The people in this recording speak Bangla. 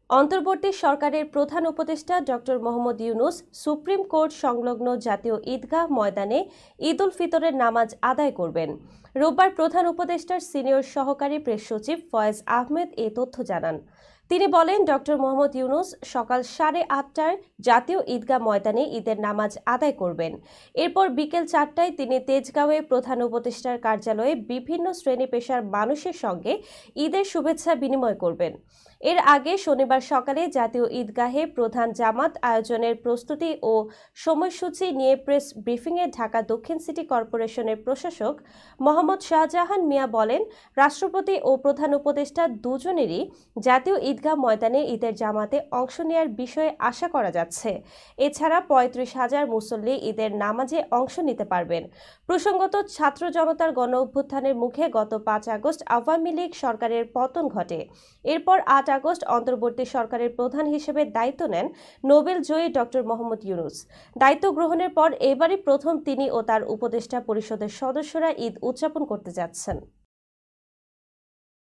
অন্তর্বর্তী সরকারের প্রধান উপদেষ্টা doctor Mohammad Yunus supreme court সংলগ্ন জাতীয় ঈদগাহ ময়দানে ঈদ উল ফিতরের নামাজ আদায় করবেন। রোববার প্রধান উপদেষ্টার সিনিয়র সহকারী প্রেস সচিব ফয়েজ আহমেদ এ তথ্য জানান। তিনি বলেন, ডক্টর মোহাম্মদ ইউনূস সকাল 8:30টায় জাতীয় ঈদগাহ ময়দানে ঈদের নামাজ আদায় করবেন। এরপর বিকেল 4টায় তিনি তেজগাঁওয়ে প্রধান উপদেষ্টার কার্যালয়ে বিভিন্ন শ্রেণী পেশার মানুষের সঙ্গে ঈদের শুভেচ্ছা বিনিময় করবেন। এর আগে শনিবার সকালে জাতীয় ঈদগাহে প্রধান জামাত আয়োজনের প্রস্তুতি ও সময়সূচি নিয়ে প্রেস ব্রিফিংয়ে ঢাকা দক্ষিণ সিটি কর্পোরেশনের প্রশাসক মোহাম্মদ শাহজাহান মিয়া বলেন, রাষ্ট্রপতি ও প্রধান উপদেষ্টা দুজনেরই জাতীয় ঈদগাহ ময়দানে ঈদের জামাতে অংশ নেওয়ার বিষয়ে আশা করা যাচ্ছে। এছাড়া 35,000 মুসল্লি ঈদের নামাজে অংশ নিতে পারবেন। প্রসঙ্গত, ছাত্র জনতার গণ অভ্যুত্থানের মুখে গত 5 আগস্ট আওয়ামী লীগ সরকারের পতন ঘটে। এরপর 8 আগস্ট অন্তর্বর্তী সরকারের প্রধান হিসেবে দায়িত্ব নেন নোবেল জয়ী ডক্টর মোহাম্মদ ইউনূস। দায়িত্ব গ্রহণের পর এবারই প্রথম তিনি ও তার উপদেষ্টা পরিষদের সদস্যরা ঈদ উদযাপন করতে যাচ্ছেন।